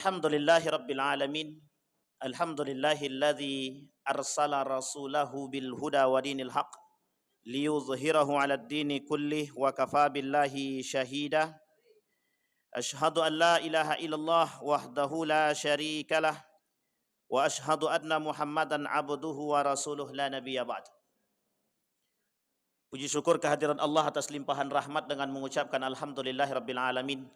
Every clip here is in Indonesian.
Alhamdulillahi Rabbil Alamin. Alhamdulillahilladzi arsala rasulahu bil huda wa dinil haq liyuzhirahu 'alad dini kullih wa kafa billahi syahida. Asyhadu an la ilaha illallah wahdahu la syarikalah wa asyhadu anna Muhammadan abduhu wa rasuluh la nabiyya ba'd. Puji syukur kehadiran Allah atas limpahan rahmat dengan mengucapkan alhamdulillahi rabbil alamin.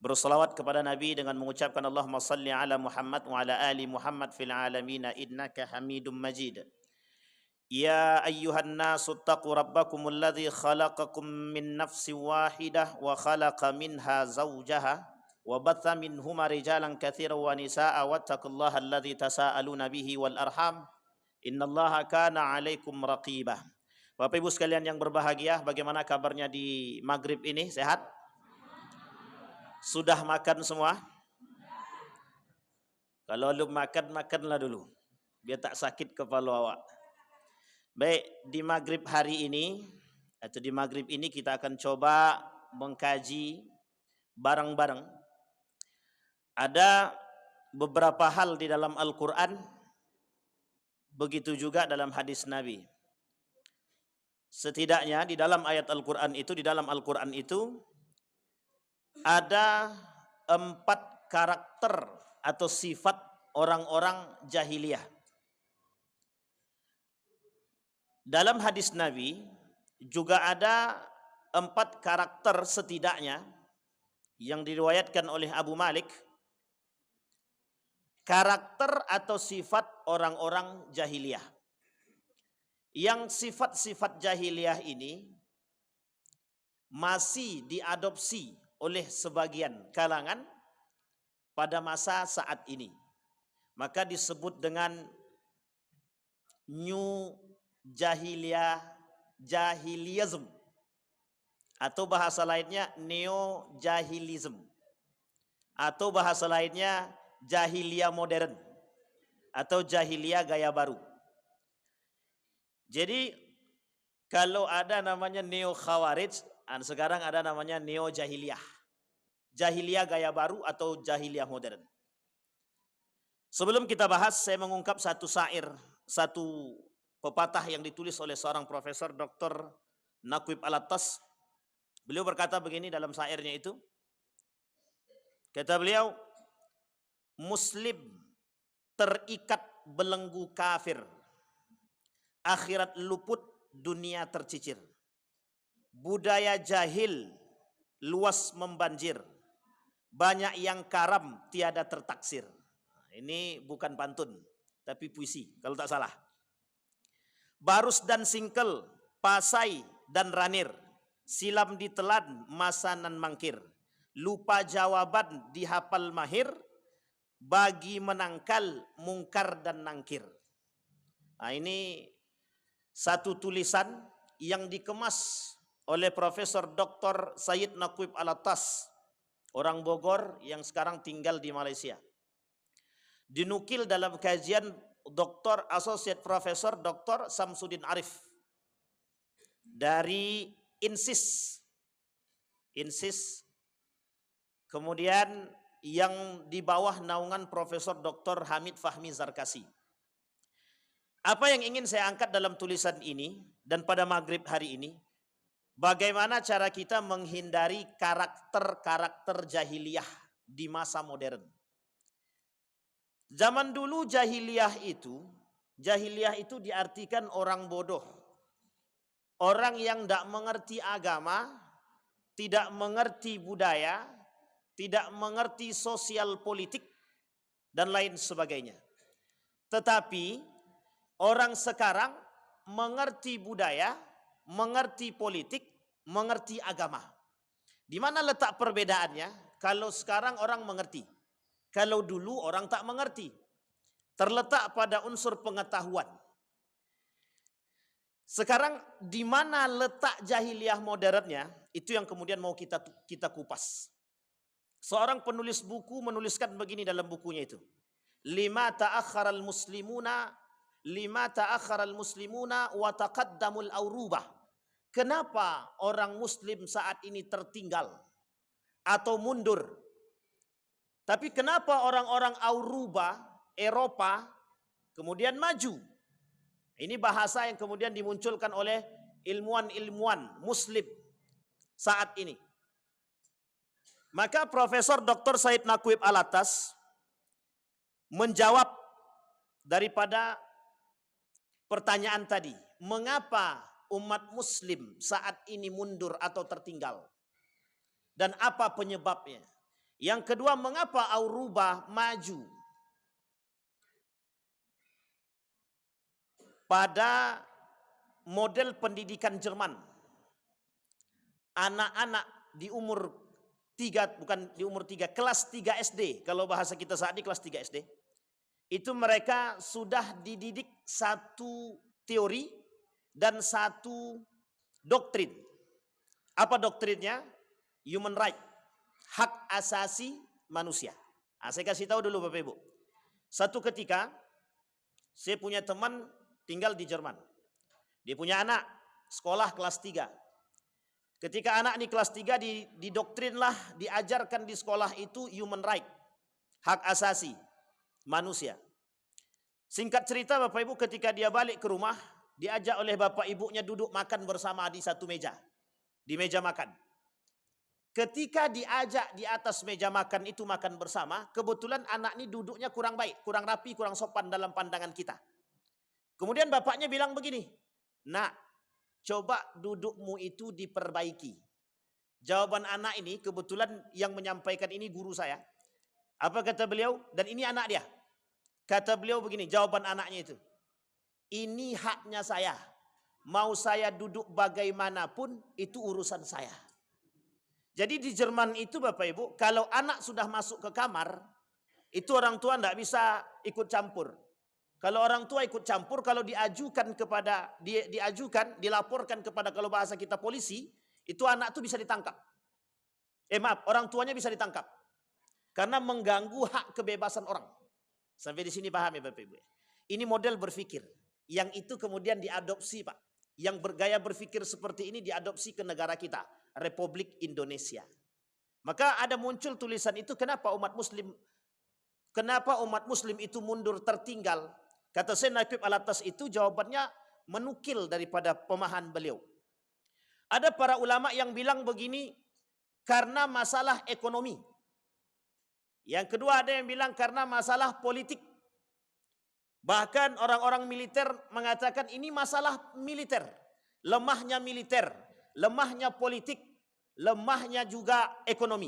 Bersalawat kepada Nabi dengan mengucapkan Allahumma salli ala Muhammad wa ala ali Muhammad fil alamina innaka hamidum majid. Ya ayyuhan nasu taqu rabbakumul ladzi khalaqakum min nafsin wahidah wa khalaqa minha zawjaha wa batha minhuma rijalan katsiran wa nisaa'a wattaqullaha alladzi tasaaluna bihi wal arham innallaha kana 'alaikum raqibah. Bapak Ibu sekalian yang berbahagia, bagaimana kabarnya di maghrib ini? Sehat? Sudah makan semua? Kalau belum makan, makanlah dulu, biar tak sakit kepala awak. Baik, di maghrib hari ini, atau di maghrib ini kita akan coba mengkaji bareng-bareng. Ada beberapa hal di dalam Al-Quran, begitu juga dalam hadis Nabi. Setidaknya di dalam ayat Al-Quran itu, ada 4 karakter atau sifat orang-orang jahiliyah. Dalam hadis Nabi juga ada 4 karakter setidaknya yang diriwayatkan oleh Abu Malik, karakter atau sifat orang-orang jahiliyah. Yang sifat-sifat jahiliyah ini masih diadopsi oleh sebagian kalangan pada masa saat ini. Maka disebut dengan new jahiliyism, atau bahasa lainnya neo jahilism, atau bahasa lainnya jahiliyah modern atau jahiliyah gaya baru. Jadi kalau ada namanya neo khawarij, sekarang ada namanya neo jahiliyah. Jahiliyah gaya baru atau jahiliyah modern. Sebelum kita bahas, saya mengungkap satu pepatah yang ditulis oleh seorang profesor Dr. Naquib Al-Attas. Beliau berkata begini dalam syairnya itu. Kata beliau, Muslim terikat belenggu kafir, akhirat luput, dunia tercicir. Budaya jahil luas membanjir, banyak yang karam tiada tertaksir. Ini bukan pantun, tapi puisi kalau tak salah. Barus dan singkel, pasai dan ranir, silam ditelan masanan mangkir. Lupa jawaban dihafal mahir, bagi menangkal mungkar dan nangkir. Nah, ini satu tulisan yang dikemas oleh Profesor Dr. Sayyid Naquib Al-Attas, orang Bogor yang sekarang tinggal di Malaysia. Dinukil dalam kajian Dr. Associate Profesor Dr. Samsudin Arif dari INSIS. Kemudian yang di bawah naungan Profesor Dr. Hamid Fahmi Zarkasi. Apa yang ingin saya angkat dalam tulisan ini dan pada maghrib hari ini, bagaimana cara kita menghindari karakter-karakter jahiliyah di masa modern. Zaman dulu jahiliyah itu diartikan orang bodoh. Orang yang tidak mengerti agama, tidak mengerti budaya, tidak mengerti sosial politik, dan lain sebagainya. Tetapi orang sekarang mengerti budaya, mengerti politik, mengerti agama. Di mana letak perbedaannya? Kalau sekarang orang mengerti, kalau dulu orang tak mengerti. Terletak pada unsur pengetahuan. Sekarang di mana letak jahiliyah modernnya? Itu yang kemudian mau kita kupas. Seorang penulis buku menuliskan begini dalam bukunya itu. Lima ta'akharal muslimuna wa taqaddamul aurubah. Kenapa orang muslim saat ini tertinggal atau mundur Tapi kenapa orang-orang Eropa kemudian maju? Ini bahasa yang kemudian dimunculkan oleh ilmuwan-ilmuwan Muslim saat ini. Maka Profesor Dr. Said Naqib Alatas menjawab daripada pertanyaan tadi. Mengapa umat Muslim saat ini mundur atau tertinggal? Dan apa penyebabnya? Yang kedua, mengapa Auruba maju? Pada model pendidikan Jerman, anak-anak di umur 3, kelas 3 SD, kalau bahasa kita saat ini kelas 3 SD, itu mereka sudah dididik satu teori dan satu doktrin. Apa doktrinnya? Human right, hak asasi manusia. Nah, saya kasih tahu dulu Bapak Ibu. Satu ketika, saya punya teman tinggal di Jerman. Dia punya anak, sekolah kelas 3. Ketika anak ini kelas 3 didoktrinlah, diajarkan di sekolah itu human right, hak asasi manusia. Singkat cerita Bapak Ibu, ketika dia balik ke rumah, diajak oleh bapak ibunya duduk makan bersama di satu meja. Di meja makan. Ketika diajak di atas meja makan itu makan bersama, kebetulan anak ini duduknya kurang baik, kurang rapi, kurang sopan dalam pandangan kita. Kemudian bapaknya bilang begini, "Nak, coba dudukmu itu diperbaiki." Jawaban anak ini, kebetulan yang menyampaikan ini guru saya. Apa kata beliau? Dan ini anak dia. Kata beliau begini, jawaban anaknya itu, "Ini haknya saya. Mau saya duduk bagaimanapun, itu urusan saya." Jadi di Jerman itu Bapak Ibu, kalau anak sudah masuk ke kamar, itu orang tua tidak bisa ikut campur. Kalau orang tua ikut campur, kalau dilaporkan kepada, kalau bahasa kita polisi, itu anak itu bisa ditangkap. Orang tuanya bisa ditangkap. Karena mengganggu hak kebebasan orang. Sampai di sini paham ya Bapak Ibu? Ini model berpikir. Yang itu kemudian diadopsi Pak. Yang bergaya berpikir seperti ini diadopsi ke negara kita. Republik Indonesia. Maka ada muncul tulisan itu, kenapa umat Muslim itu mundur tertinggal? Kata Said Naqib Alatas itu jawabannya menukil daripada pemahaman beliau. Ada para ulama yang bilang begini, karena masalah ekonomi. Yang kedua ada yang bilang karena masalah politik. Bahkan orang-orang militer mengatakan ini masalah militer. Lemahnya militer, lemahnya politik, lemahnya juga ekonomi.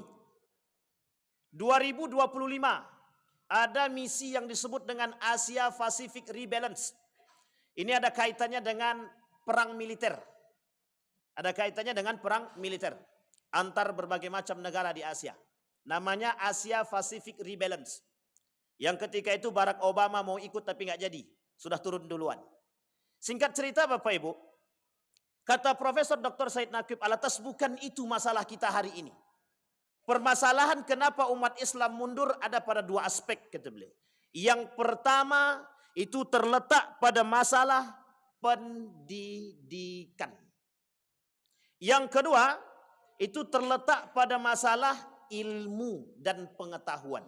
2025 ada misi yang disebut dengan Asia Pacific Rebalance. Ini ada kaitannya dengan perang militer. Ada kaitannya dengan perang militer antar berbagai macam negara di Asia. Namanya Asia Pacific Rebalance. Yang ketika itu Barack Obama mau ikut tapi nggak jadi. Sudah turun duluan. Singkat cerita Bapak Ibu, kata Profesor Dr. Said Naqib Alatas, bukan itu masalah kita hari ini. Permasalahan kenapa umat Islam mundur ada pada dua aspek, kata beliau. Yang pertama itu terletak pada masalah pendidikan. Yang kedua itu terletak pada masalah ilmu dan pengetahuan.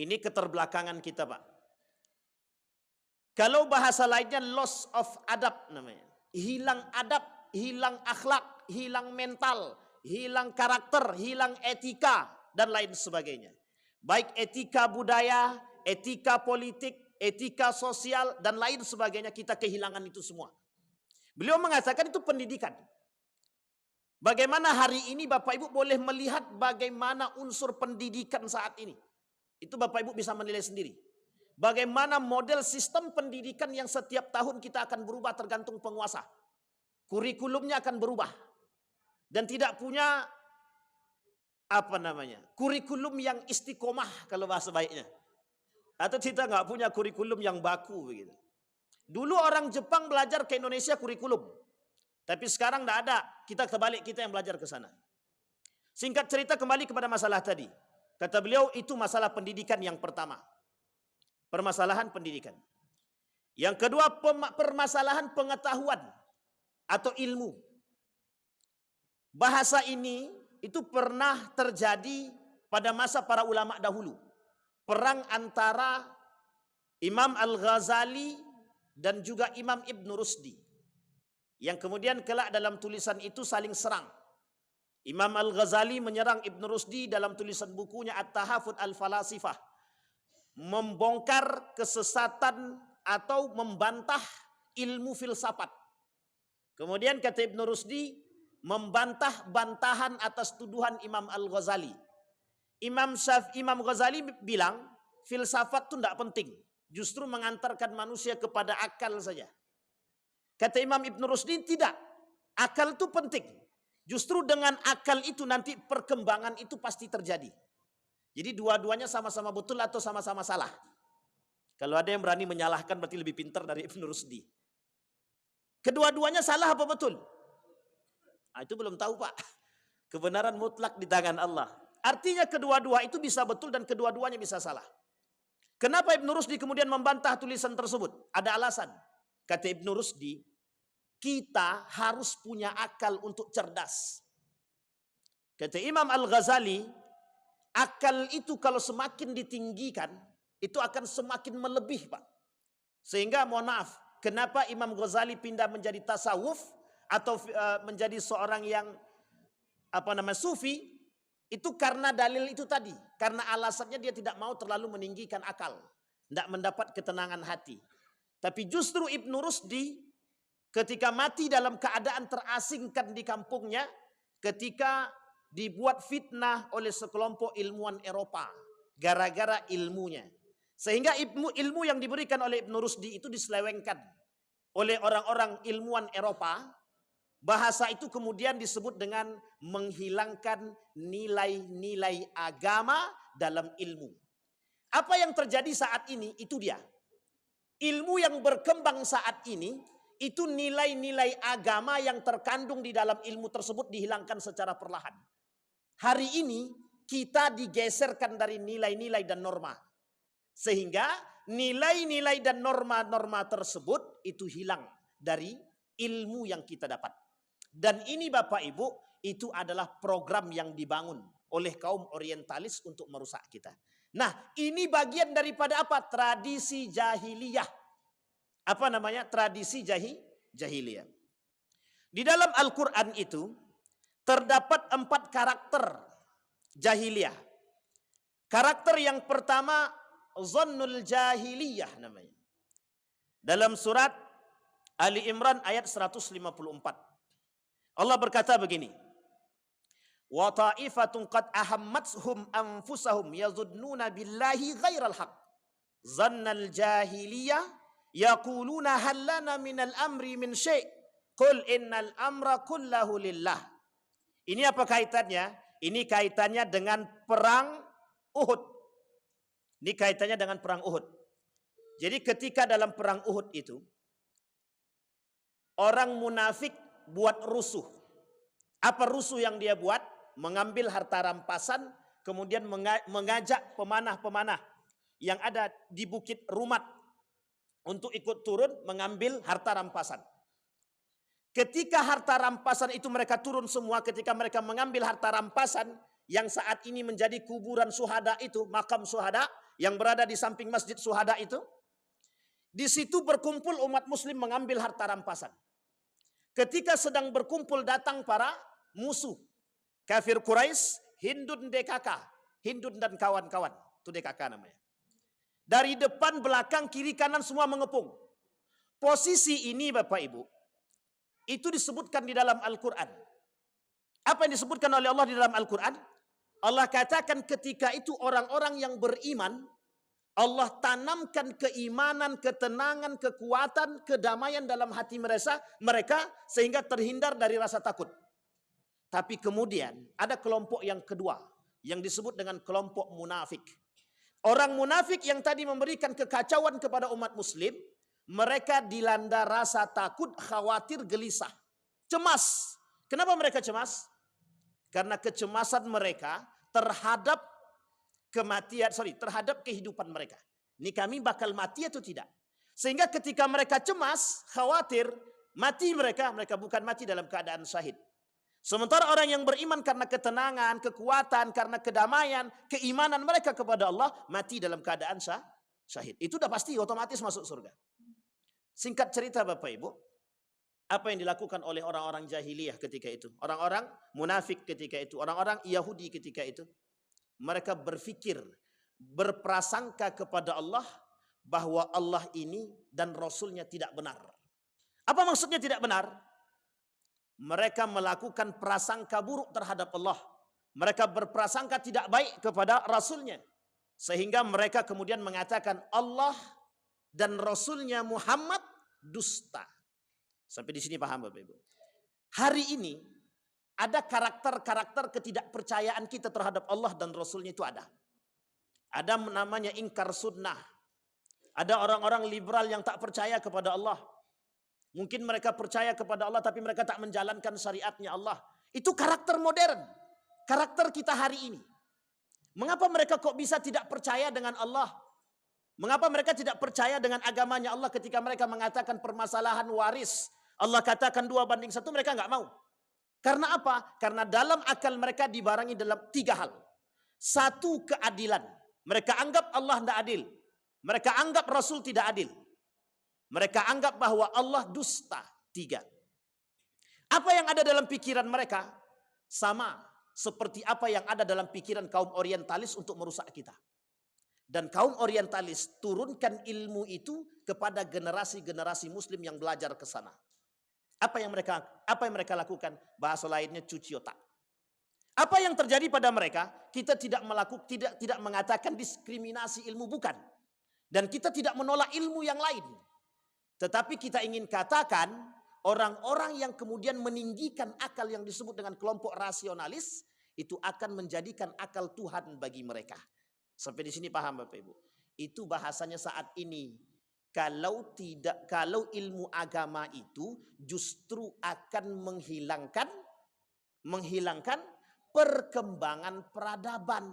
Ini keterbelakangan kita Pak. Kalau bahasa lainnya loss of adab namanya. Hilang adab, hilang akhlak, hilang mental, hilang karakter, hilang etika, dan lain sebagainya. Baik etika budaya, etika politik, etika sosial, dan lain sebagainya, kita kehilangan itu semua. Beliau mengatakan itu pendidikan. Bagaimana hari ini Bapak Ibu boleh melihat bagaimana unsur pendidikan saat ini. Itu Bapak Ibu bisa menilai sendiri. Bagaimana model sistem pendidikan yang setiap tahun kita akan berubah tergantung penguasa. Kurikulumnya akan berubah. Dan tidak punya kurikulum yang istiqomah kalau bahasa baiknya. Atau kita nggak punya kurikulum yang baku begitu. Dulu orang Jepang belajar ke Indonesia kurikulum. Tapi sekarang tidak ada. Kita terbalik, kita yang belajar ke sana. Singkat cerita kembali kepada masalah tadi. Kata beliau itu masalah pendidikan yang pertama. Permasalahan pendidikan. Yang kedua permasalahan pengetahuan atau ilmu. Bahasa ini itu pernah terjadi pada masa para ulama dahulu. Perang antara Imam Al-Ghazali dan juga Imam Ibn Rusdi. Yang kemudian kelak dalam tulisan itu saling serang. Imam Al-Ghazali menyerang Ibn Rusdi dalam tulisan bukunya At-Tahafut Al-Falasifah. Membongkar kesesatan atau membantah ilmu filsafat. Kemudian kata Ibn Rusdi membantah bantahan atas tuduhan Imam Al-Ghazali. Imam Ghazali bilang filsafat itu tidak penting. Justru mengantarkan manusia kepada akal saja. Kata Imam Ibn Rusdi tidak. Akal itu penting. Justru dengan akal itu nanti perkembangan itu pasti terjadi. Jadi dua-duanya sama-sama betul atau sama-sama salah. Kalau ada yang berani menyalahkan berarti lebih pintar dari Ibn Rusdi. Kedua-duanya salah apa betul? Nah, itu belum tahu Pak. Kebenaran mutlak di tangan Allah. Artinya kedua-dua itu bisa betul dan kedua-duanya bisa salah. Kenapa Ibn Rusdi kemudian membantah tulisan tersebut? Ada alasan. Kata Ibn Rusdi, kita harus punya akal untuk cerdas. Kata Imam Al-Ghazali, akal itu kalau semakin ditinggikan, itu akan semakin melebih Pak. Sehingga mohon maaf, kenapa Imam Ghazali pindah menjadi tasawuf atau menjadi seorang yang sufi? Itu karena dalil itu tadi. Karena alasannya dia tidak mau terlalu meninggikan akal. Tidak mendapat ketenangan hati. Tapi justru Ibn Rusdi ketika mati dalam keadaan terasingkan di kampungnya. Ketika dibuat fitnah oleh sekelompok ilmuwan Eropa. Gara-gara ilmunya. Sehingga ilmu yang diberikan oleh Ibn Rusdi itu diselewengkan oleh orang-orang ilmuwan Eropa. Bahasa itu kemudian disebut dengan menghilangkan nilai-nilai agama dalam ilmu. Apa yang terjadi saat ini itu dia. Ilmu yang berkembang saat ini itu nilai-nilai agama yang terkandung di dalam ilmu tersebut dihilangkan secara perlahan. Hari ini kita digeserkan dari nilai-nilai dan norma. Sehingga nilai-nilai dan norma-norma tersebut itu hilang dari ilmu yang kita dapat. Dan ini Bapak Ibu, itu adalah program yang dibangun oleh kaum orientalis untuk merusak kita. Nah, ini bagian daripada apa? Tradisi jahiliyah. Apa namanya? Tradisi jahiliyah. Di dalam Al-Quran itu, terdapat 4 karakter jahiliyah. Karakter yang pertama, Zannul Jahiliyah namanya. Dalam surat Ali Imran ayat 154. Allah berkata begini. Wa ta'ifatun qad ahammatuhum anfusahum yazunnuna billahi ghairal haq. Zannal jahiliyah yaquluna hal lana minal amri min syai'. Qul innal amra kullahu lillah. Ini apa kaitannya? Ini kaitannya dengan perang Uhud. Ini kaitannya dengan perang Uhud. Jadi ketika dalam perang Uhud itu orang munafik buat rusuh. Apa rusuh yang dia buat? Mengambil harta rampasan, kemudian mengajak pemanah-pemanah yang ada di Bukit Rumat untuk ikut turun mengambil harta rampasan. Ketika harta rampasan itu mereka turun semua, ketika mereka mengambil harta rampasan yang saat ini menjadi kuburan syuhada itu, makam syuhada yang berada di samping masjid syuhada itu, di situ berkumpul umat muslim mengambil harta rampasan. Ketika sedang berkumpul datang para musuh. Kafir Quraisy, Hindun DKK. Hindun dan kawan-kawan. Itu DKK namanya. Dari depan, belakang, kiri, kanan semua mengepung. Posisi ini Bapak Ibu, itu disebutkan di dalam Al-Quran. Apa yang disebutkan oleh Allah di dalam Al-Quran? Allah katakan ketika itu orang-orang yang beriman, Allah tanamkan keimanan, ketenangan, kekuatan, kedamaian dalam hati mereka sehingga terhindar dari rasa takut. Tapi kemudian ada kelompok yang kedua yang disebut dengan kelompok munafik. Orang munafik yang tadi memberikan kekacauan kepada umat muslim, mereka dilanda rasa takut, khawatir, gelisah, cemas. Kenapa mereka cemas? Karena kecemasan mereka terhadap terhadap kehidupan mereka. Ini kami bakal mati atau tidak? Sehingga ketika mereka cemas, khawatir, mati mereka bukan mati dalam keadaan syahid. Sementara orang yang beriman karena ketenangan, kekuatan, karena kedamaian, keimanan mereka kepada Allah, mati dalam keadaan syahid. Itu udah pasti otomatis masuk surga. Singkat cerita Bapak Ibu, apa yang dilakukan oleh orang-orang jahiliyah ketika itu? Orang-orang munafik ketika itu, orang-orang Yahudi ketika itu. Mereka berpikir, berprasangka kepada Allah bahwa Allah ini dan Rasulnya tidak benar. Apa maksudnya tidak benar? Mereka melakukan prasangka buruk terhadap Allah. Mereka berprasangka tidak baik kepada Rasulnya. Sehingga mereka kemudian mengatakan Allah dan Rasulnya Muhammad dusta. Sampai di sini paham Bapak Ibu? Hari ini ada karakter-karakter ketidakpercayaan kita terhadap Allah dan Rasulnya itu ada. Ada namanya ingkar sunnah. Ada orang-orang liberal yang tak percaya kepada Allah. Mungkin mereka percaya kepada Allah tapi mereka tak menjalankan syariatnya Allah. Itu karakter modern. Karakter kita hari ini. Mengapa mereka kok bisa tidak percaya dengan Allah? Mengapa mereka tidak percaya dengan agamanya Allah ketika mereka mengatakan permasalahan waris? Allah katakan 2:1, mereka nggak mau. Karena apa? Karena dalam akal mereka dibarengi dalam 3 hal. 1, keadilan. Mereka anggap Allah tidak adil. Mereka anggap Rasul tidak adil. Mereka anggap bahwa Allah dusta. 3. Apa yang ada dalam pikiran mereka sama seperti apa yang ada dalam pikiran kaum orientalis untuk merusak kita. Dan kaum orientalis turunkan ilmu itu kepada generasi-generasi muslim yang belajar ke sana. Apa yang mereka lakukan? Bahasa lainnya cuci otak. Apa yang terjadi pada mereka? Kita tidak mengatakan diskriminasi ilmu, bukan. Dan kita tidak menolak ilmu yang lain. Tetapi kita ingin katakan orang-orang yang kemudian meninggikan akal yang disebut dengan kelompok rasionalis itu akan menjadikan akal Tuhan bagi mereka. Sampai di sini paham Bapak Ibu? Itu bahasanya saat ini. Kalau ilmu agama itu justru akan menghilangkan perkembangan peradaban.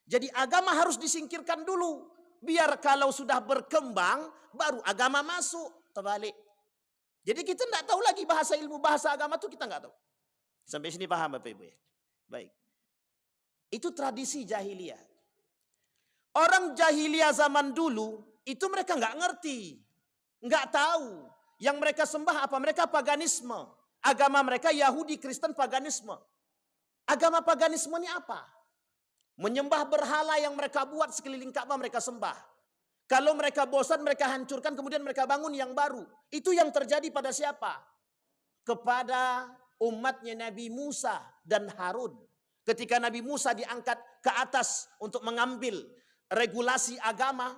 Jadi agama harus disingkirkan dulu. Biar kalau sudah berkembang baru agama masuk. Terbalik. Jadi kita tidak tahu lagi bahasa ilmu, bahasa agama itu kita nggak tahu. Sampai sini paham Bapak Ibu ya? Baik. Itu tradisi jahiliyah. Orang jahiliyah zaman dulu itu mereka nggak ngerti, nggak tahu. Yang mereka sembah apa? Mereka paganisme. Agama mereka Yahudi, Kristen, paganisme. Agama paganisme ini apa? Menyembah berhala yang mereka buat sekeliling Ka'bah mereka sembah. Kalau mereka bosan mereka hancurkan, kemudian mereka bangun yang baru. Itu yang terjadi pada siapa? Kepada umatnya Nabi Musa dan Harun. Ketika Nabi Musa diangkat ke atas untuk mengambil regulasi agama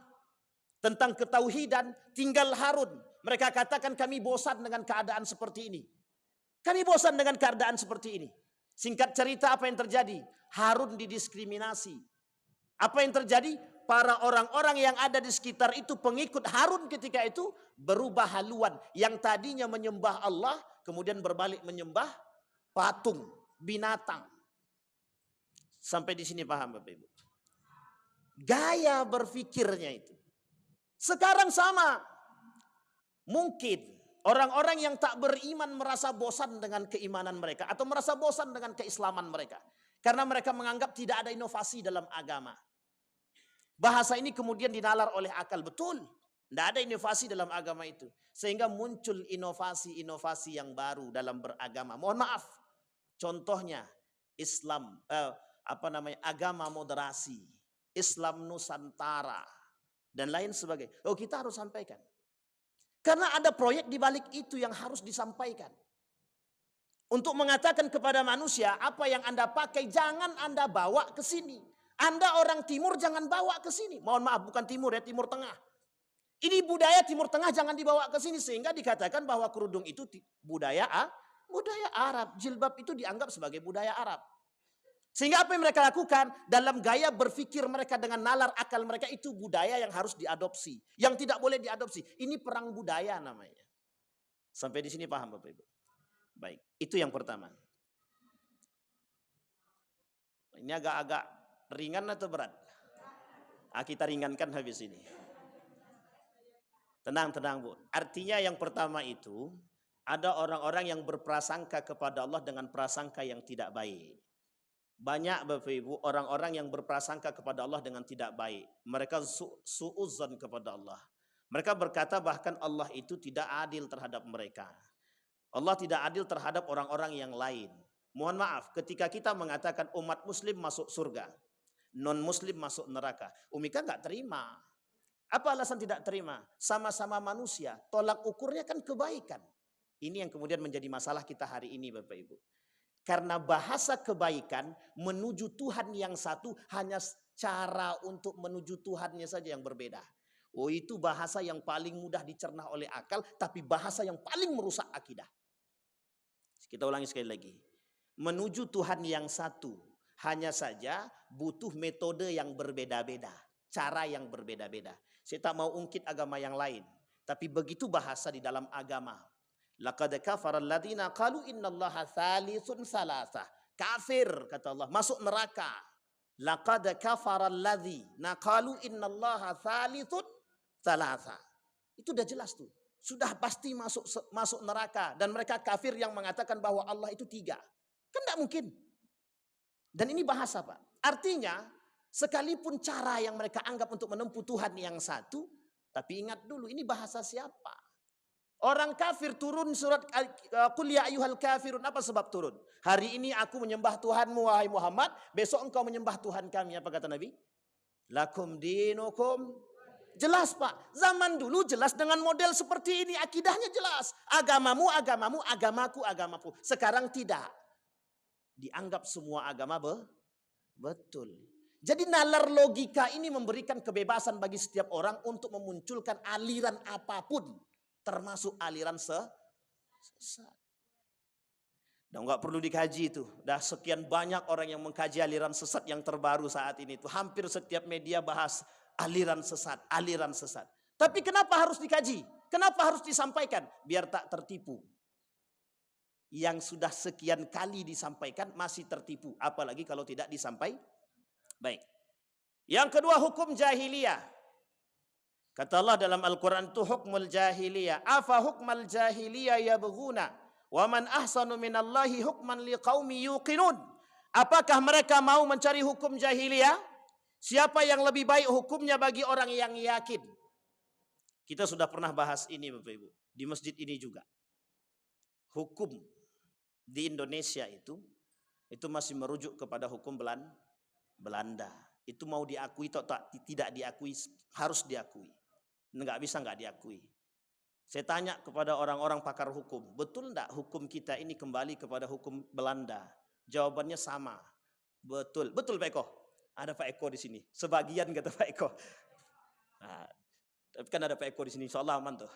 tentang ketauhidan, tinggal Harun. Mereka katakan kami bosan dengan keadaan seperti ini. Kami bosan dengan keadaan seperti ini. Singkat cerita apa yang terjadi? Harun didiskriminasi. Apa yang terjadi? Para orang-orang yang ada di sekitar itu, pengikut Harun ketika itu berubah haluan. Yang tadinya menyembah Allah, kemudian berbalik menyembah patung, binatang. Sampai di sini paham Bapak Ibu? Gaya berpikirnya itu. Sekarang sama. Mungkin orang-orang yang tak beriman merasa bosan dengan keimanan mereka. Atau merasa bosan dengan keislaman mereka. Karena mereka menganggap tidak ada inovasi dalam agama. Bahasa ini kemudian dinalar oleh akal. Betul. Tidak ada inovasi dalam agama itu. Sehingga muncul inovasi-inovasi yang baru dalam beragama. Mohon maaf. Contohnya Islam. Agama moderasi. Islam Nusantara. Dan lain sebagainya. Oh, kita harus sampaikan. Karena ada proyek di balik itu yang harus disampaikan. Untuk mengatakan kepada manusia, apa yang Anda pakai jangan Anda bawa ke sini. Anda orang timur jangan bawa ke sini. Mohon maaf, bukan timur ya, Timur Tengah. Ini budaya Timur Tengah jangan dibawa ke sini. Sehingga dikatakan bahwa kerudung itu budaya Arab. Jilbab itu dianggap sebagai budaya Arab. Sehingga apa yang mereka lakukan? Dalam gaya berpikir mereka dengan nalar akal mereka itu budaya yang harus diadopsi. Yang tidak boleh diadopsi. Ini perang budaya namanya. Sampai di sini paham Bapak Ibu? Baik, itu yang pertama. Ini agak-agak ringan atau berat? Kita ringankan habis ini. Tenang Bu. Artinya yang pertama itu Ada orang-orang yang berprasangka kepada Allah dengan prasangka yang tidak baik. Banyak Bapak Ibu orang-orang yang berprasangka kepada Allah dengan tidak baik. Mereka su'uzan kepada Allah. Mereka berkata bahkan Allah itu tidak adil terhadap mereka. Allah tidak adil terhadap orang-orang yang lain. Mohon maaf, ketika kita mengatakan umat muslim masuk surga, non-muslim masuk neraka, Umika nggak terima. Apa alasan tidak terima? Sama-sama manusia, tolak ukurnya kan kebaikan. Ini yang kemudian menjadi masalah kita hari ini Bapak Ibu. Karena bahasa kebaikan menuju Tuhan yang satu hanya cara untuk menuju Tuhannya saja yang berbeda. Oh, itu bahasa yang paling mudah dicerna oleh akal, tapi bahasa yang paling merusak akidah. Kita ulangi sekali lagi. Menuju Tuhan yang satu hanya saja butuh metode yang berbeda-beda, cara yang berbeda-beda. Saya tak mau ungkit agama yang lain, tapi begitu bahasa di dalam agama. Laqad kafara alladziina qalu innallaha tsalitsun tsalatsa. Kafir kata Allah, masuk neraka. Laqad kafara alladziina qalu innallaha tsalitsun tsalatsa. Itu udah jelas tuh. Sudah pasti masuk neraka, dan mereka kafir yang mengatakan bahwa Allah itu 3. Kan enggak mungkin. Dan ini bahasa, Pak. Artinya, sekalipun cara yang mereka anggap untuk menempuh Tuhan yang satu, tapi ingat dulu ini bahasa siapa? Orang kafir turun surat Qul ya ayyuhal kafirun, apa sebab turun? Hari ini aku menyembah Tuhanmu wahai Muhammad, besok engkau menyembah Tuhan kami. Apa kata Nabi? Lakum dinukum. Jelas Pak, zaman dulu jelas dengan model seperti ini, akidahnya jelas. Agamamu, agamamu, agamaku, agamaku. Sekarang tidak. Dianggap semua agama betul. Jadi nalar logika ini memberikan kebebasan bagi setiap orang untuk memunculkan aliran apapun. Termasuk aliran sesat. Dan nggak perlu dikaji itu. Dah sekian banyak orang yang mengkaji aliran sesat yang terbaru saat ini. Itu hampir setiap media bahas aliran sesat, aliran sesat. Tapi kenapa harus dikaji? Kenapa harus disampaikan? Biar tak tertipu. Yang sudah sekian kali disampaikan masih tertipu. Apalagi kalau tidak disampaikan. Baik. Yang kedua, hukum jahiliyah. Kata Allah dalam Al-Quran itu hukmul jahiliyah. Afa hukmal jahiliyah yabghuna. Wa man ahsanu minallahi hukman liqaumi yuqinun. Apakah mereka mau mencari hukum jahiliyah? Siapa yang lebih baik hukumnya bagi orang yang yakin? Kita sudah pernah bahas ini Bapak Ibu. Di masjid ini juga. Hukum di Indonesia itu masih merujuk kepada hukum Belanda. Itu mau diakui atau tidak diakui, harus diakui. Nggak bisa nggak diakui. Saya tanya kepada orang-orang pakar hukum, betul enggak hukum kita ini kembali kepada hukum Belanda? Jawabannya sama. Betul. Betul Pak Eko? Ada Pak Eko di sini. Sebagian kata Pak Eko. Nah, tapi kan ada Pak Eko di sini, insyaallah aman tuh.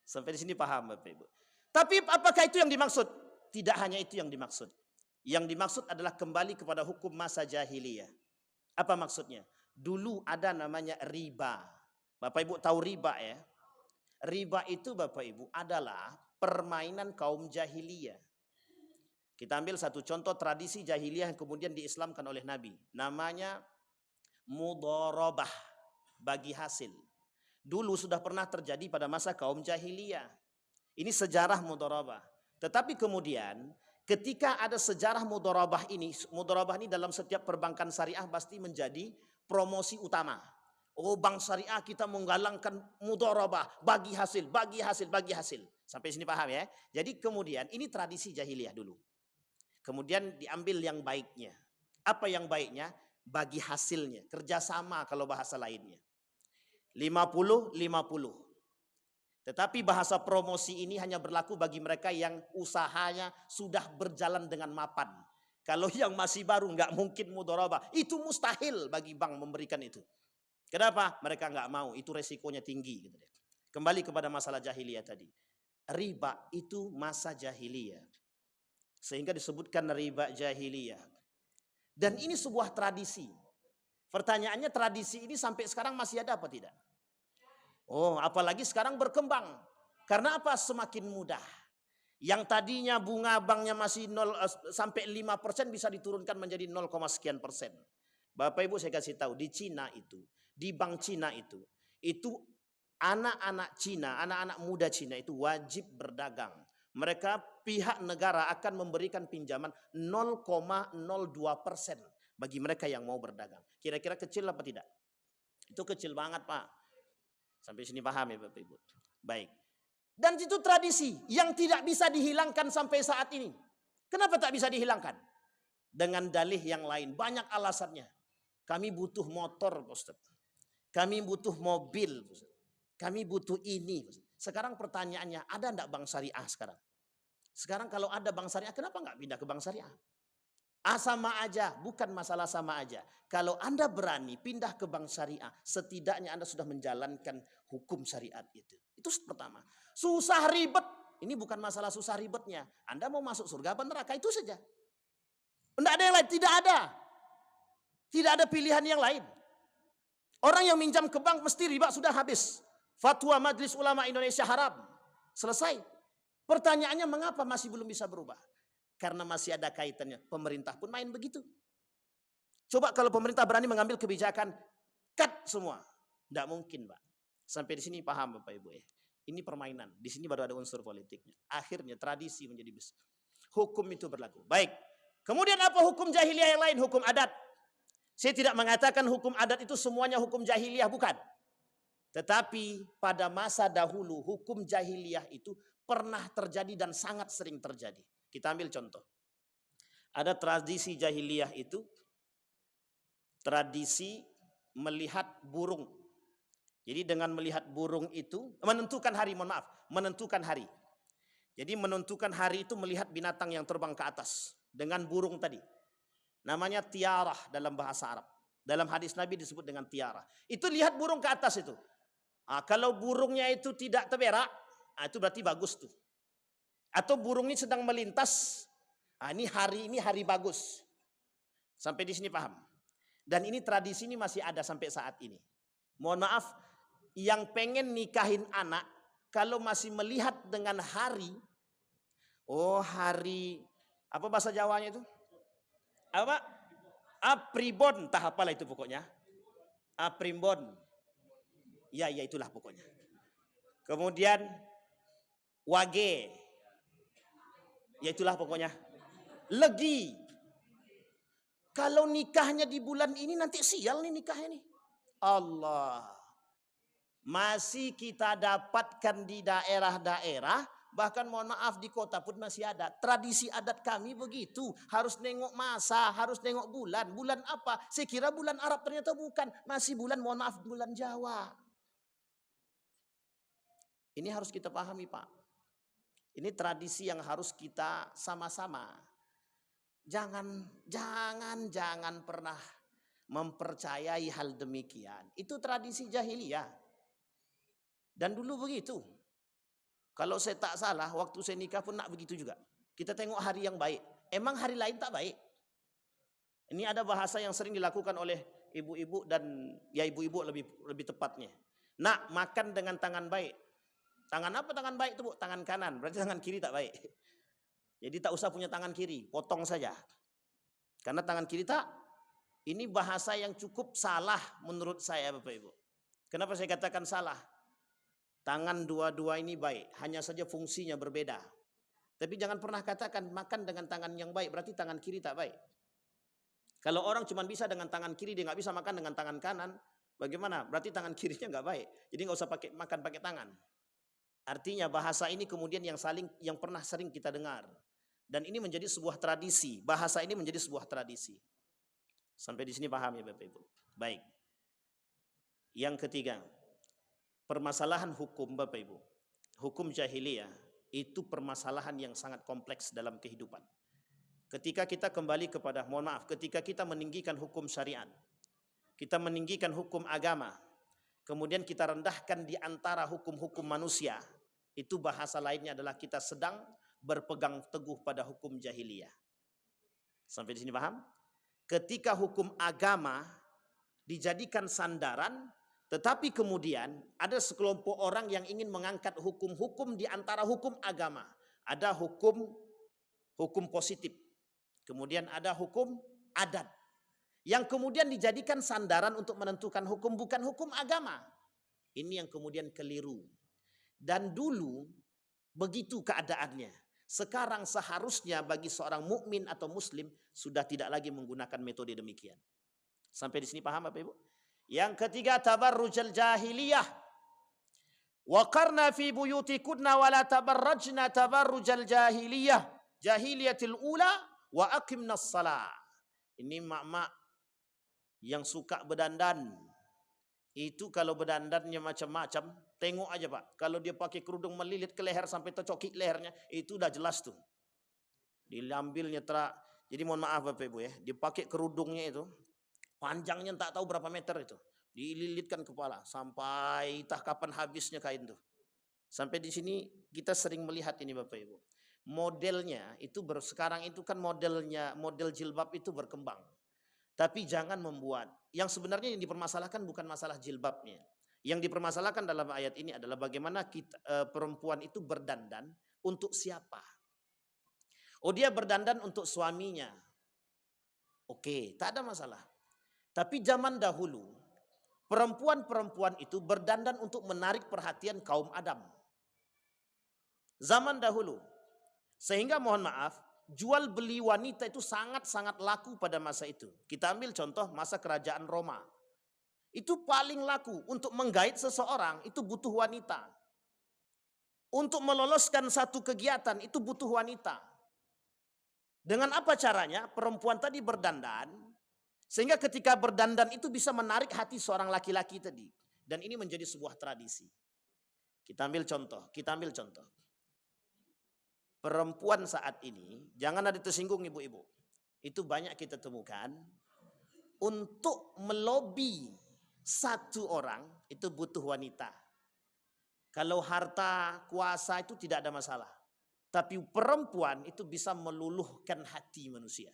Sampai di sini paham Bapak Ibu. Tapi apakah itu yang dimaksud? Tidak hanya itu yang dimaksud. Yang dimaksud adalah kembali kepada hukum masa jahiliyah. Apa maksudnya? Dulu ada namanya riba. Bapak Ibu tahu riba ya? Riba itu Bapak Ibu adalah permainan kaum jahiliyah. Kita ambil satu contoh tradisi jahiliyah yang kemudian diislamkan oleh Nabi. Namanya mudharabah, bagi hasil. Dulu sudah pernah terjadi pada masa kaum jahiliyah. Ini sejarah mudharabah. Tetapi kemudian ketika ada sejarah mudharabah ini dalam setiap perbankan syariah pasti menjadi promosi utama. Oh, bank syariah kita menggalangkan mudharabah, bagi hasil, bagi hasil, bagi hasil. Sampai sini paham ya? Jadi kemudian ini tradisi jahiliyah dulu. Kemudian diambil yang baiknya. Apa yang baiknya? Bagi hasilnya, kerjasama kalau bahasa lainnya. 50-50. Tetapi bahasa promosi ini hanya berlaku bagi mereka yang usahanya sudah berjalan dengan mapan. Kalau yang masih baru nggak mungkin mudharabah. Itu mustahil bagi bank memberikan itu. Kenapa? Mereka nggak mau. Itu resikonya tinggi. Kembali kepada masalah jahiliyah tadi. Riba itu masa jahiliyah. Sehingga disebutkan riba jahiliyah. Dan ini sebuah tradisi. Pertanyaannya tradisi ini sampai sekarang masih ada apa tidak? Oh, apalagi sekarang berkembang. Karena apa? Semakin mudah. Yang tadinya bunga banknya masih 0 sampai 5% bisa diturunkan menjadi 0, sekian persen. Bapak Ibu saya kasih tahu di Cina itu, di bank Cina itu anak-anak Cina, anak-anak muda Cina itu wajib berdagang. Mereka pihak negara akan memberikan pinjaman 0,02% bagi mereka yang mau berdagang. Kira-kira kecil apa tidak? Itu kecil banget, Pak. Sampai sini paham ya Bapak Ibu? Baik. Dan itu tradisi yang tidak bisa dihilangkan sampai saat ini. Kenapa tak bisa dihilangkan? Dengan dalih yang lain. Banyak alasannya. Kami butuh motor, Ustaz. Kami butuh mobil, Ustaz. Kami butuh ini. Ustaz. Sekarang pertanyaannya, ada enggak bank syariah sekarang? Sekarang kalau ada bank syariah, kenapa enggak pindah ke bank syariah? Sama aja, bukan masalah sama aja. Kalau Anda berani pindah ke bank syariah, setidaknya Anda sudah menjalankan hukum syariat itu. Itu pertama. Susah ribet, ini bukan masalah susah ribetnya. Anda mau masuk surga apa neraka, itu saja. Tidak ada yang lain, tidak ada. Tidak ada pilihan yang lain. Orang yang minjam ke bank mesti riba sudah habis. Fatwa Majelis Ulama Indonesia haram. Selesai. Pertanyaannya mengapa masih belum bisa berubah? Karena masih ada kaitannya. Pemerintah pun main begitu. Coba kalau pemerintah berani mengambil kebijakan, cut semua. Tidak mungkin, Pak. Sampai di sini paham Bapak Ibu ya. Ini permainan. Di sini baru ada unsur politiknya. Akhirnya tradisi menjadi besar. Hukum itu berlaku. Baik. Kemudian apa hukum jahiliyah yang lain? Hukum adat. Saya tidak mengatakan hukum adat itu semuanya hukum jahiliyah, bukan. Tetapi pada masa dahulu hukum jahiliyah itu pernah terjadi dan sangat sering terjadi. Kita ambil contoh. Ada tradisi jahiliyah itu tradisi melihat burung. Jadi dengan melihat burung itu menentukan hari, menentukan hari. Jadi menentukan hari itu melihat binatang yang terbang ke atas dengan burung tadi. Namanya tiarah dalam bahasa Arab. Dalam hadis Nabi disebut dengan tiarah. Itu lihat burung ke atas itu. Kalau burungnya itu tidak terberak, itu berarti bagus tuh. Atau burung ini sedang melintas, ini hari bagus. Sampai di sini paham. Dan ini tradisi ini masih ada sampai saat ini. Mohon maaf, yang pengen nikahin anak, kalau masih melihat dengan hari, hari, apa bahasa Jawanya itu? Apa? Apribon, tak apalah itu pokoknya. Aprimbon. Ya itulah pokoknya. Kemudian wage. Ya itulah pokoknya. Legi. Kalau nikahnya di bulan ini nanti sial nih nikahnya nih. Allah. Masih kita dapatkan di daerah-daerah, bahkan mohon maaf di kota pun masih ada. Tradisi adat kami begitu. Harus nengok masa, harus nengok bulan. Bulan apa? Saya kira bulan Arab, ternyata bukan. Masih bulan, mohon maaf, bulan Jawa. Ini harus kita pahami, Pak. Ini tradisi yang harus kita sama-sama. Jangan pernah mempercayai hal demikian. Itu tradisi jahiliyah. Dan dulu begitu. Kalau saya tak salah, waktu saya nikah pun nak begitu juga. Kita tengok hari yang baik. Emang hari lain tak baik? Ini ada bahasa yang sering dilakukan oleh ibu-ibu dan ya ibu-ibu lebih tepatnya. Nak makan dengan tangan baik. Tangan apa tangan baik itu, Bu? Tangan kanan. Berarti tangan kiri tak baik. Jadi tak usah punya tangan kiri, potong saja. Karena tangan kiri tak. Ini bahasa yang cukup salah menurut saya, Bapak Ibu. Kenapa saya katakan salah? Tangan dua-dua ini baik, hanya saja fungsinya berbeda. Tapi jangan pernah katakan makan dengan tangan yang baik, berarti tangan kiri tak baik. Kalau orang cuma bisa dengan tangan kiri, dia nggak bisa makan dengan tangan kanan, bagaimana? Berarti tangan kirinya nggak baik. Jadi nggak usah makan pakai tangan. Artinya bahasa ini kemudian yang pernah sering kita dengar. Dan ini menjadi sebuah tradisi. Bahasa ini menjadi sebuah tradisi. Sampai di sini paham ya Bapak Ibu? Baik. Yang ketiga, permasalahan hukum Bapak Ibu. Hukum jahiliyah itu permasalahan yang sangat kompleks dalam kehidupan. Ketika kita kembali kepada, mohon maaf, ketika kita meninggikan hukum syariat, kita meninggikan hukum agama, kemudian kita rendahkan di antara hukum-hukum manusia, itu bahasa lainnya adalah kita sedang berpegang teguh pada hukum jahiliyah. Sampai di sini paham? Ketika hukum agama dijadikan sandaran, tetapi kemudian ada sekelompok orang yang ingin mengangkat hukum-hukum di antara hukum agama. Ada hukum positif, kemudian ada hukum adat, yang kemudian dijadikan sandaran untuk menentukan hukum, bukan hukum agama. Ini yang kemudian keliru. Dan dulu begitu keadaannya. Sekarang seharusnya bagi seorang mukmin atau muslim sudah tidak lagi menggunakan metode demikian. Sampai di sini paham Bapak Ibu? Yang ketiga, tabarrujal jahiliyah. Waqarna fi buyutikunna wa la tabarrajna tabarrujal jahiliyah. Jahiliyatil ula wa aqimnas shalah. Ini mak-mak yang suka berdandan. Itu kalau berdandannya macam-macam, tengok aja Pak. Kalau dia pakai kerudung melilit ke leher sampai tercokik lehernya, itu udah jelas tuh. Diambilnya jadi mohon maaf Bapak Ibu ya, dipakai kerudungnya itu, panjangnya tak tahu berapa meter itu. Dililitkan kepala sampai entah kapan habisnya kain tuh. Sampai di sini kita sering melihat ini Bapak Ibu. Modelnya itu sekarang itu kan model jilbab itu berkembang. Tapi jangan membuat. Yang sebenarnya yang dipermasalahkan bukan masalah jilbabnya. Yang dipermasalahkan dalam ayat ini adalah bagaimana perempuan itu berdandan untuk siapa. Oh dia berdandan untuk suaminya. Oke, tak ada masalah. Tapi zaman dahulu, perempuan-perempuan itu berdandan untuk menarik perhatian kaum Adam. Zaman dahulu. Sehingga mohon maaf, jual beli wanita itu sangat-sangat laku pada masa itu. Kita ambil contoh masa kerajaan Roma. Itu paling laku. Untuk menggait seseorang itu butuh wanita. Untuk meloloskan satu kegiatan itu butuh wanita. Dengan apa caranya? Perempuan tadi berdandan. Sehingga ketika berdandan itu bisa menarik hati seorang laki-laki tadi. Dan ini menjadi sebuah tradisi. Kita ambil contoh. Perempuan saat ini, jangan ada tersinggung ibu-ibu. Itu banyak kita temukan. Untuk melobi satu orang, itu butuh wanita. Kalau harta, kuasa itu tidak ada masalah. Tapi perempuan itu bisa meluluhkan hati manusia.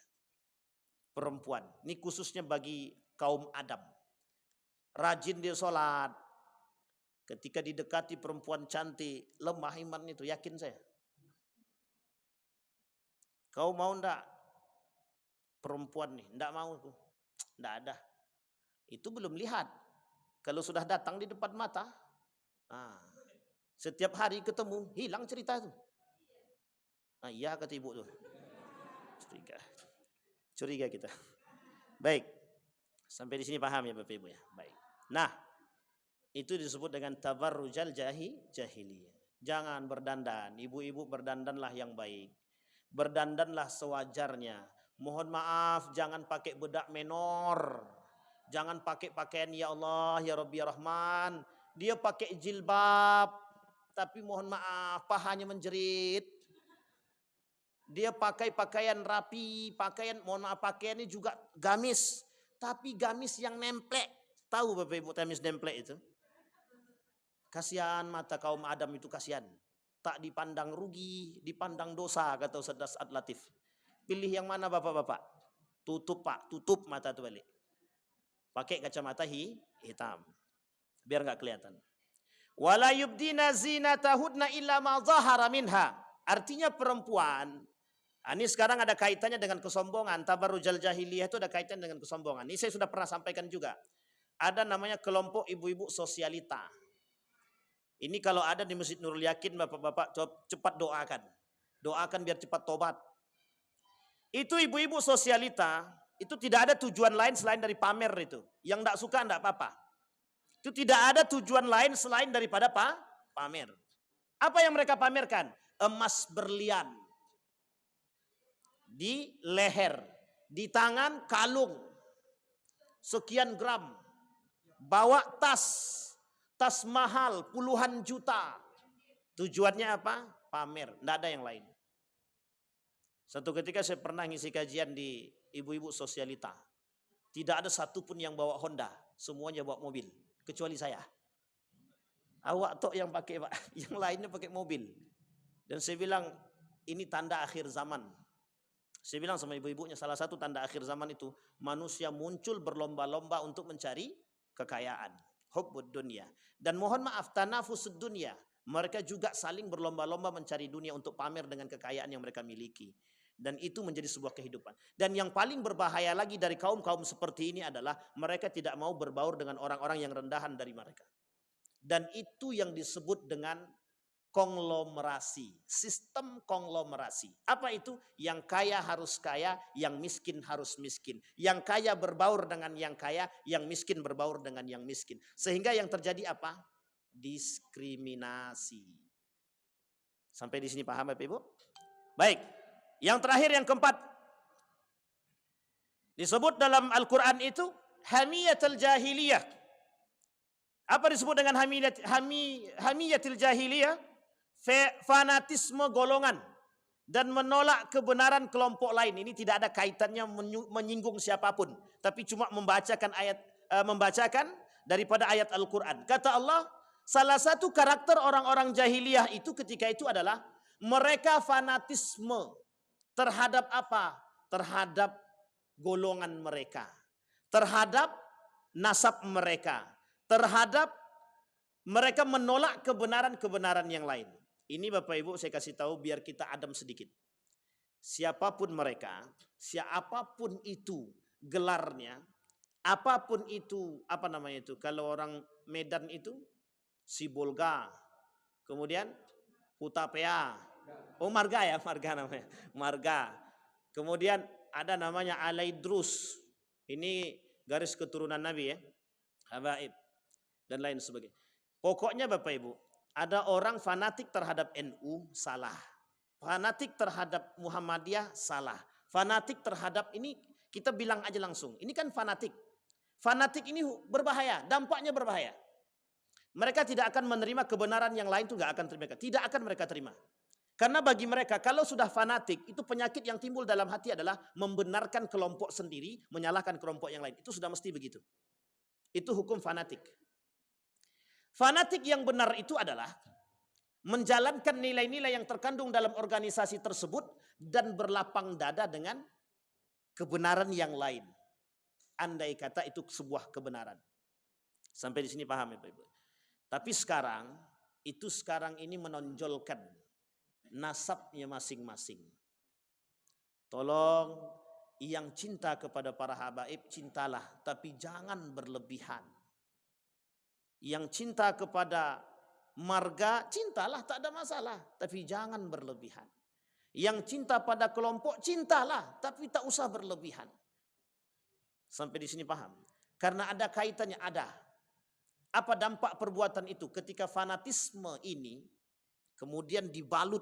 Perempuan, ini khususnya bagi kaum Adam. Rajin dia sholat. Ketika didekati perempuan cantik, lemah iman itu, yakin saya. Kau mau ndak? Perempuan nih, ndak mau aku. Ndak ada. Itu belum lihat. Kalau sudah datang di depan mata, setiap hari ketemu, hilang cerita itu. Iya kata ibu tuh. Curiga kita. Baik. Sampai di sini paham ya Bapak Ibu ya. Baik. Nah, itu disebut dengan tabarrujal jahiliyah. Jangan berdandan. Ibu-ibu berdandanlah yang baik. Berdandanlah sewajarnya. Mohon maaf, jangan pakai bedak menor. Jangan pakai pakaian ya Allah, ya Rabbi, ya Rahman. Dia pakai jilbab, tapi mohon maaf, pahanya menjerit. Dia pakai pakaian rapi, pakaiannya juga gamis. Tapi gamis yang nemplek. Tahu Bapak Ibu gamis nemplek itu? Kasihan mata kaum Adam itu, kasihan. Tak dipandang rugi, dipandang dosa, kata Ustaz Latif. Pilih yang mana bapak-bapak? Tutup Pak, tutup mata itu balik. Pakai kacamata hitam. Biar nggak kelihatan. Wala yubdina zinatahudna illa ma zahara minha. Artinya perempuan, ini sekarang ada kaitannya dengan kesombongan. Tabarrujal jahiliyah itu ada kaitannya dengan kesombongan. Ini saya sudah pernah sampaikan juga. Ada namanya kelompok ibu-ibu sosialita. Ini kalau ada di Masjid Nurul Yakin, bapak-bapak cepat doakan. Doakan biar cepat tobat. Itu ibu-ibu sosialita, itu tidak ada tujuan lain selain dari pamer itu. Yang tidak suka tidak apa-apa. Itu tidak ada tujuan lain selain daripada pamer. Apa yang mereka pamerkan? Emas berlian. Di leher. Di tangan kalung. Sekian gram. Bawa tas. Tas mahal puluhan juta. Tujuannya apa? Pamer. Tidak ada yang lain. Satu ketika saya pernah ngisi kajian di ibu-ibu sosialita. Tidak ada satupun yang bawa Honda. Semuanya bawa mobil. Kecuali saya. Awak tok yang pakai Pak. Yang lainnya pakai mobil. Dan saya bilang ini tanda akhir zaman. Saya bilang sama ibu-ibunya, salah satu tanda akhir zaman itu manusia muncul berlomba-lomba untuk mencari kekayaan. Hubbud dunya. Dan mohon maaf, tanafusud dunya. Mereka juga saling berlomba-lomba mencari dunia untuk pamer dengan kekayaan yang mereka miliki. Dan itu menjadi sebuah kehidupan. Dan yang paling berbahaya lagi dari kaum-kaum seperti ini adalah mereka tidak mau berbaur dengan orang-orang yang rendahan dari mereka. Dan itu yang disebut dengan konglomerasi, sistem konglomerasi. Apa itu? Yang kaya harus kaya, yang miskin harus miskin. Yang kaya berbaur dengan yang kaya, yang miskin berbaur dengan yang miskin. Sehingga yang terjadi apa? Diskriminasi. Sampai di sini paham Bapak Ibu? Baik. Yang terakhir yang keempat. Disebut dalam Al-Quran itu hamiyatul jahiliyah. Apa disebut dengan hamiyatul jahiliyah? Fanatisme golongan dan menolak kebenaran kelompok lain. Ini tidak ada kaitannya menyinggung siapapun, tapi cuma membacakan daripada ayat Al-Quran. Kata Allah, salah satu karakter orang-orang jahiliyah itu ketika itu adalah mereka fanatisme terhadap apa? Terhadap golongan mereka, terhadap nasab mereka, terhadap mereka menolak kebenaran-kebenaran yang lain. Ini Bapak Ibu saya kasih tahu biar kita adem sedikit. Siapapun mereka, siapapun itu gelarnya, apapun itu, apa namanya itu? Kalau orang Medan itu Sibolga, kemudian Hutapea, Marga ya, Marga namanya, Marga. Kemudian ada namanya Alaidrus, ini garis keturunan Nabi ya, Habaib dan lain sebagainya. Pokoknya Bapak Ibu, ada orang fanatik terhadap NU salah. Fanatik terhadap Muhammadiyah salah. Fanatik terhadap ini kita bilang aja langsung. Ini kan fanatik. Fanatik ini berbahaya, dampaknya berbahaya. Mereka tidak akan menerima kebenaran yang lain itu nggak akan terima. Tidak akan mereka terima. Karena bagi mereka kalau sudah fanatik itu penyakit yang timbul dalam hati adalah membenarkan kelompok sendiri, menyalahkan kelompok yang lain. Itu sudah mesti begitu. Itu hukum fanatik. Fanatik yang benar itu adalah menjalankan nilai-nilai yang terkandung dalam organisasi tersebut dan berlapang dada dengan kebenaran yang lain. Andai kata itu sebuah kebenaran. Sampai di sini paham ya Pak Ibu. Tapi sekarang ini menonjolkan nasabnya masing-masing. Tolong yang cinta kepada para habaib cintalah, tapi jangan berlebihan. Yang cinta kepada marga cintalah, tak ada masalah, tapi jangan berlebihan. Yang cinta pada kelompok cintalah, tapi tak usah berlebihan. Sampai di sini paham? Karena ada kaitannya, ada. Apa dampak perbuatan itu ketika fanatisme ini kemudian dibalut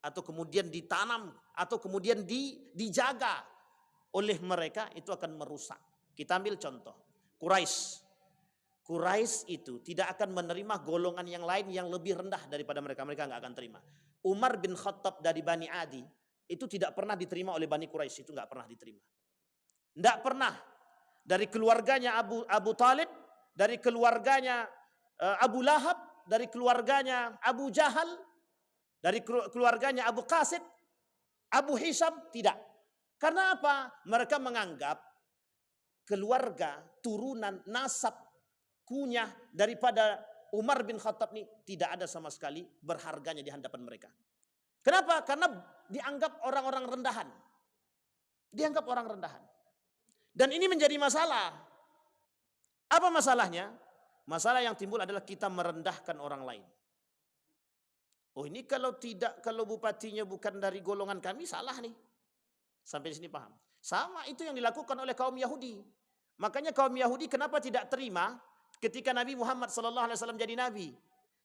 atau kemudian ditanam atau kemudian dijaga oleh mereka, itu akan merusak. Kita ambil contoh Quraisy. Quraisy itu tidak akan menerima golongan yang lain yang lebih rendah daripada mereka. Mereka nggak akan terima. Umar bin Khattab dari Bani Adi itu tidak pernah diterima oleh Bani Quraisy, itu nggak pernah diterima. Nggak pernah. Dari keluarganya Abu Talib, dari keluarganya Abu Lahab, dari keluarganya Abu Jahal, dari keluarganya Abu Qasid, Abu Hisham, tidak. Karena apa? Mereka menganggap keluarga, turunan, nasab, kunyah daripada Umar bin Khattab ini tidak ada sama sekali berharganya di hadapan mereka. Kenapa? Karena dianggap orang-orang rendahan. Dianggap orang rendahan. Dan ini menjadi masalah. Apa masalahnya? Masalah yang timbul adalah kita merendahkan orang lain. Oh ini kalau bupatinya bukan dari golongan kami salah nih. Sampai di sini paham? Sama itu yang dilakukan oleh kaum Yahudi. Makanya kaum Yahudi kenapa tidak terima ketika Nabi Muhammad SAW jadi Nabi?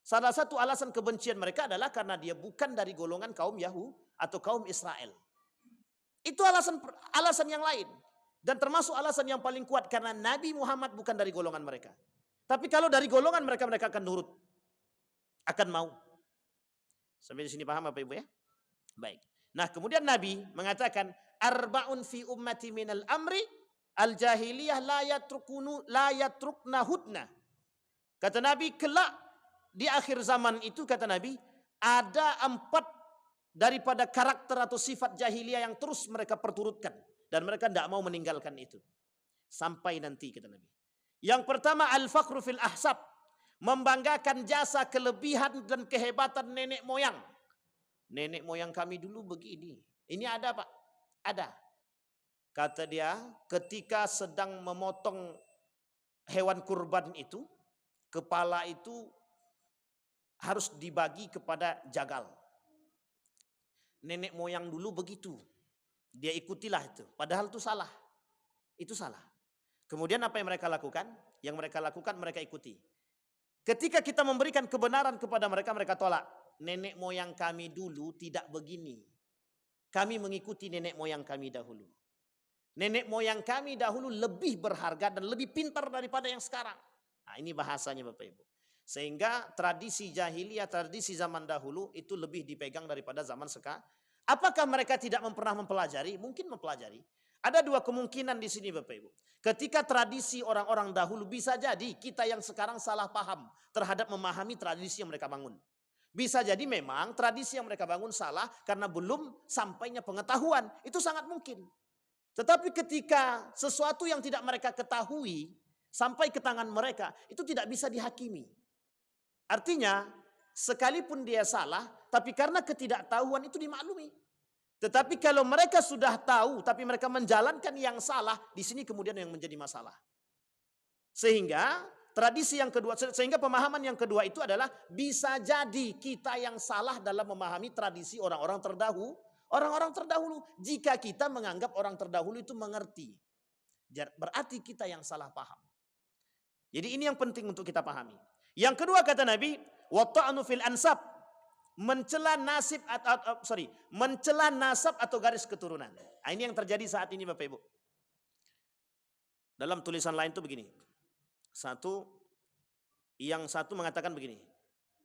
Salah satu alasan kebencian mereka adalah karena dia bukan dari golongan kaum Yahudi atau kaum Israel. Itu alasan yang lain. Dan termasuk alasan yang paling kuat karena Nabi Muhammad bukan dari golongan mereka. Tapi kalau dari golongan mereka akan nurut. Akan mau. Sampai di sini paham Bapak Ibu ya? Baik. Nah kemudian Nabi mengatakan, arba'un fi ummati minal amri al-jahiliyah la yatruknahudna. Kata Nabi, kelak di akhir zaman itu kata Nabi, ada 4 daripada karakter atau sifat jahiliyah yang terus mereka perturutkan. Dan mereka tidak mau meninggalkan itu. Sampai nanti kata Nabi. Yang pertama al-fakhru fil ahsab. Membanggakan jasa, kelebihan dan kehebatan nenek moyang. Nenek moyang kami dulu begini. Ini ada Pak? Ada. Kata dia ketika sedang memotong hewan kurban itu. Kepala itu harus dibagi kepada jagal. Nenek moyang dulu begitu. Dia ikutilah itu. Padahal itu salah. Itu salah. Kemudian apa yang mereka lakukan? Yang mereka lakukan mereka ikuti. Ketika kita memberikan kebenaran kepada mereka, mereka tolak. Nenek moyang kami dulu tidak begini. Kami mengikuti nenek moyang kami dahulu. Nenek moyang kami dahulu lebih berharga dan lebih pintar daripada yang sekarang. Nah, ini bahasanya Bapak Ibu. Sehingga tradisi jahiliyah, tradisi zaman dahulu itu lebih dipegang daripada zaman sekarang. Apakah mereka tidak pernah mempelajari? Mungkin mempelajari. Ada dua kemungkinan di sini Bapak Ibu. Ketika tradisi orang-orang dahulu, bisa jadi kita yang sekarang salah paham terhadap memahami tradisi yang mereka bangun. Bisa jadi memang tradisi yang mereka bangun salah karena belum sampainya pengetahuan. Itu sangat mungkin. Tetapi ketika sesuatu yang tidak mereka ketahui sampai ke tangan mereka, itu tidak bisa dihakimi. Artinya, sekalipun dia salah, tapi karena ketidaktahuan itu dimaklumi. Tetapi kalau mereka sudah tahu, tapi mereka menjalankan yang salah, di sini kemudian yang menjadi masalah. Sehingga tradisi yang kedua, sehingga pemahaman yang kedua itu adalah bisa jadi kita yang salah dalam memahami tradisi orang-orang terdahulu. Orang-orang terdahulu, jika kita menganggap orang terdahulu itu mengerti, berarti kita yang salah paham. Jadi ini yang penting untuk kita pahami. Yang kedua kata Nabi, watta'nu fil ansab, mencela nasab atau garis keturunan. Nah, ini yang terjadi saat ini Bapak Ibu. Dalam tulisan lain itu begini. Yang satu mengatakan begini,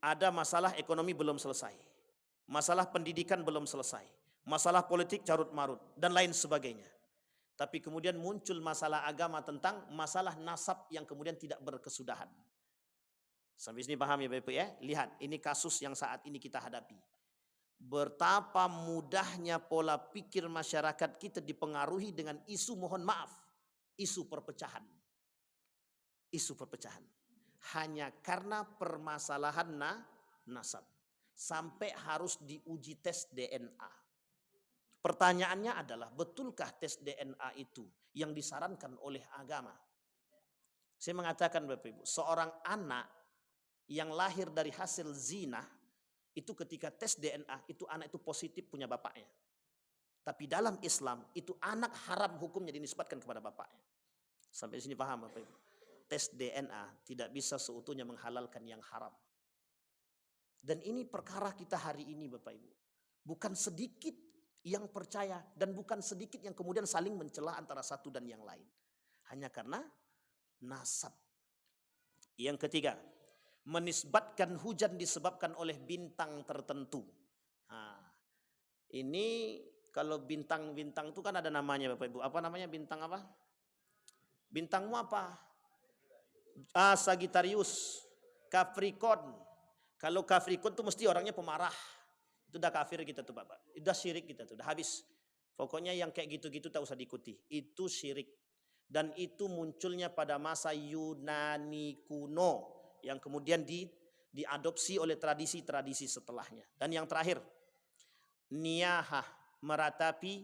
ada masalah ekonomi belum selesai, masalah pendidikan belum selesai, masalah politik carut marut dan lain sebagainya. Tapi kemudian muncul masalah agama tentang masalah nasab yang kemudian tidak berkesudahan. Sampai sini paham ya Bapak ya? Lihat, ini kasus yang saat ini kita hadapi. Betapa mudahnya pola pikir masyarakat kita dipengaruhi dengan isu, mohon maaf, isu perpecahan. Isu perpecahan. Hanya karena permasalahan nasab. Sampai harus diuji tes DNA. Pertanyaannya adalah, betulkah tes DNA itu yang disarankan oleh agama? Saya mengatakan Bapak Ibu, seorang anak yang lahir dari hasil zina, itu ketika tes DNA, itu anak itu positif punya bapaknya. Tapi dalam Islam, itu anak haram hukumnya dinisbatkan kepada bapaknya. Sampai sini paham Bapak Ibu? Tes DNA tidak bisa seutuhnya menghalalkan yang haram. Dan ini perkara kita hari ini Bapak Ibu. Bukan sedikit yang percaya dan bukan sedikit yang kemudian saling mencela antara satu dan yang lain. Hanya karena nasab. Yang ketiga, menisbatkan hujan disebabkan oleh bintang tertentu. Nah, ini kalau bintang-bintang itu kan ada namanya Bapak Ibu. Apa namanya bintang apa? Bintangmu apa? Sagittarius, Capricorn. Kalau Capricorn tuh mesti orangnya pemarah. Itu udah kafir kita tuh Bapak. Udah syirik kita tuh, udah habis. Pokoknya yang kayak gitu-gitu tak usah diikuti. Itu syirik. Dan itu munculnya pada masa Yunani kuno yang kemudian diadopsi oleh tradisi-tradisi setelahnya. Dan yang terakhir, niyahah, meratapi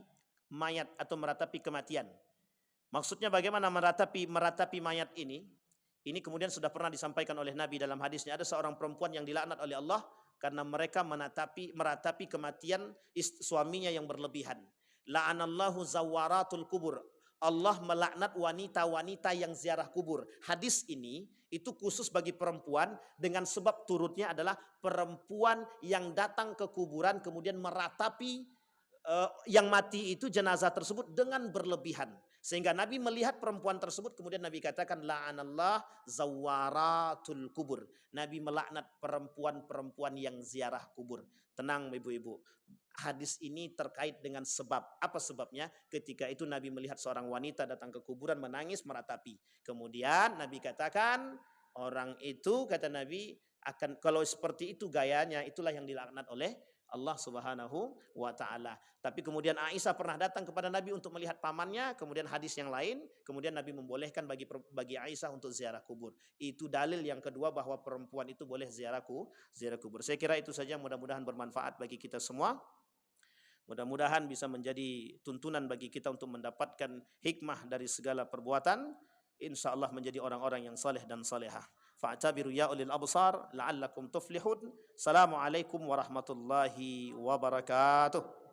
mayat atau meratapi kematian. Maksudnya bagaimana meratapi mayat ini? Ini kemudian sudah pernah disampaikan oleh Nabi dalam hadisnya. Ada seorang perempuan yang dilaknat oleh Allah karena mereka meratapi kematian suaminya yang berlebihan. La'anallahu zawaratul kubur. Allah melaknat wanita-wanita yang ziarah kubur. Hadis ini itu khusus bagi perempuan dengan sebab turutnya adalah perempuan yang datang ke kuburan kemudian meratapi yang mati itu jenazah tersebut dengan berlebihan. Sehingga Nabi melihat perempuan tersebut kemudian Nabi katakan la'anallah zawaratul kubur. Nabi melaknat perempuan-perempuan yang ziarah kubur. Tenang ibu-ibu. Hadis ini terkait dengan sebab. Apa sebabnya? Ketika itu Nabi melihat seorang wanita datang ke kuburan menangis meratapi. Kemudian Nabi katakan orang itu kata Nabi akan kalau seperti itu gayanya itulah yang dilaknat oleh Allah Subhanahu wa ta'ala. Tapi kemudian Aisyah pernah datang kepada Nabi untuk melihat pamannya, kemudian hadis yang lain, kemudian Nabi membolehkan bagi Aisyah untuk ziarah kubur. Itu dalil yang kedua bahwa perempuan itu boleh ziarah kubur. Saya kira itu saja, mudah-mudahan bermanfaat bagi kita semua. Mudah-mudahan bisa menjadi tuntunan bagi kita untuk mendapatkan hikmah dari segala perbuatan. Insya Allah menjadi orang-orang yang saleh dan salehah. fa'tabiru ya ulil absar la'allakum tuflihun. Assalamualaikum warahmatullahi wabarakatuh.